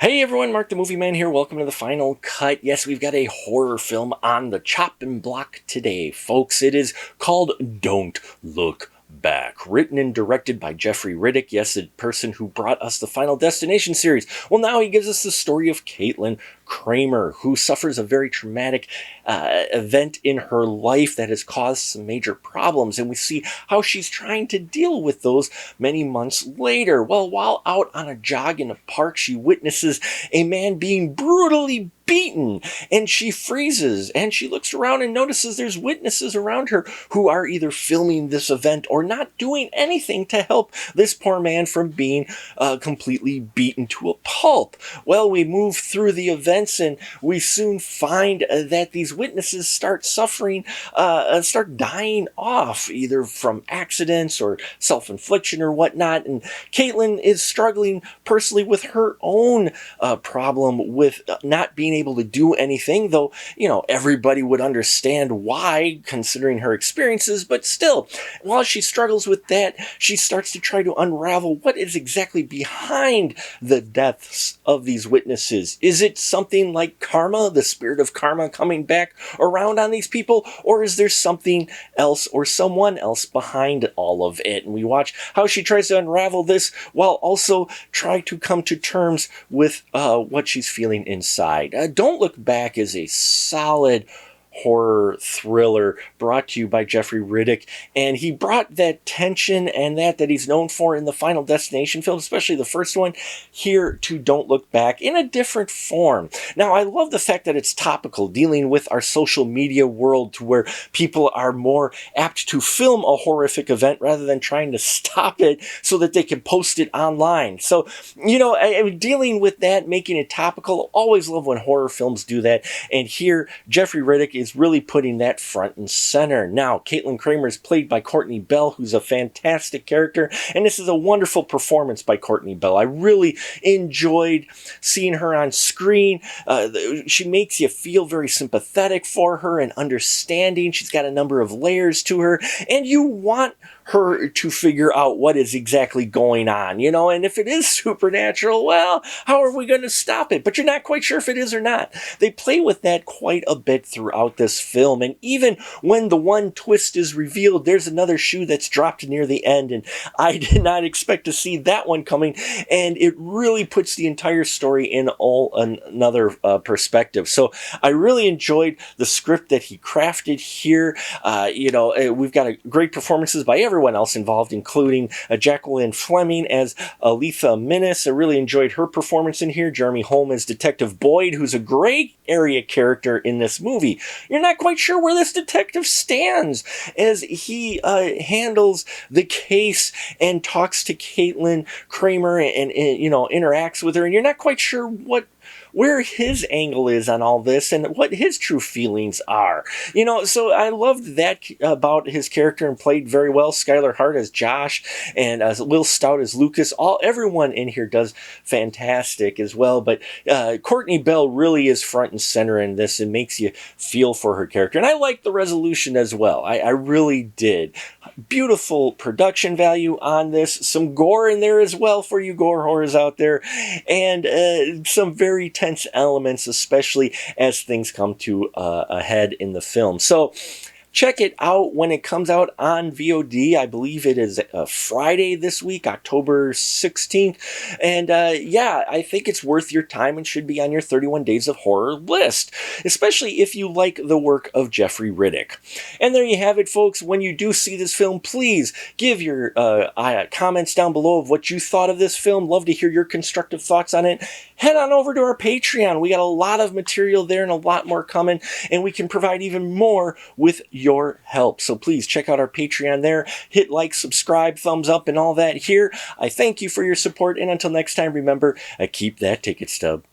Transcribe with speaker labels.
Speaker 1: Hey everyone, Mark the Movie Man here. Welcome to the final cut. Yes, we've got a horror film on the chopping block today, folks. It is called Don't Look Back, written and directed by Jeffrey Riddick. Yes, the person who brought us the Final Destination series. Well, now he gives us the story of Caitlin Kramer, who suffers a very traumatic event in her life that has caused some major problems, and we see how she's trying to deal with those many months later. Well, while out on a jog in a park, she witnesses a man being brutally beaten, and she freezes, and she looks around and notices there's witnesses around her who are either filming this event or not doing anything to help this poor man from being completely beaten to a pulp. Well, we move through the events, and we soon find that these witnesses start suffering, start dying off, either from accidents or self-infliction or whatnot, and Caitlin is struggling personally with her own problem with not being able to do anything, though, everybody would understand why, considering her experiences, but still, while she struggles with that, she starts to try to unravel what is exactly behind the deaths of these witnesses. Is it something like karma, the spirit of karma coming back around on these people, or is there something else or someone else behind all of it? And we watch how she tries to unravel this while also try to come to terms with what she's feeling inside. Don't Look Back is a solid horror thriller brought to you by Jeffrey Riddick, and he brought that tension and that he's known for in the Final Destination film, especially the first one, here to Don't Look Back in a different form. Now, I love the fact that it's topical, dealing with our social media world, to where people are more apt to film a horrific event rather than trying to stop it so that they can post it online. So, dealing with that, making it topical, always love when horror films do that, and here Jeffrey Riddick is really putting that front and center. Now, Caitlin Kramer is played by Kourtney Bell, who's a fantastic character, and this is a wonderful performance by Kourtney Bell. I really enjoyed seeing her on screen. She makes you feel very sympathetic for her and understanding. She's got a number of layers to her, and you want her to figure out what is exactly going on, and if it is supernatural, well, how are we going to stop it? But you're not quite sure if it is or not. They play with that quite a bit throughout this film, and even when the one twist is revealed, there's another shoe that's dropped near the end, and I did not expect to see that one coming, and it really puts the entire story in another perspective. So I really enjoyed the script that he crafted here. We've got great performances by everyone else involved, including Jacqueline Fleming as Aletha Minnis. I really enjoyed her performance in here. Jeremy Holm as Detective Boyd, who's a great area character in this movie. You're not quite sure where this detective stands as he handles the case and talks to Caitlin Kramer and interacts with her, and you're not quite sure where his angle is on all this and what his true feelings are. So I loved that about his character, and played very well. Skylar Hart as Josh, and as Will Stout as Lucas. Everyone in here does fantastic as well, but Kourtney Bell really is front and center in this and makes you feel for her character. And I like the resolution as well. I really did. Beautiful production value on this. Some gore in there as well for you gore horrors out there, and some very tense elements, especially as things come to a head in the film. So check it out when it comes out on VOD. I believe it is Friday this week, October 16th. And I think it's worth your time and should be on your 31 Days of Horror list, especially if you like the work of Jeffrey Riddick. And there you have it, folks. When you do see this film, please give your comments down below of what you thought of this film. Love to hear your constructive thoughts on it. Head on over to our Patreon. We got a lot of material there and a lot more coming, and we can provide even more with your help. So please check out our Patreon there. Hit like, subscribe, thumbs up, and all that here. I thank you for your support, and until next time, remember, keep that ticket stub.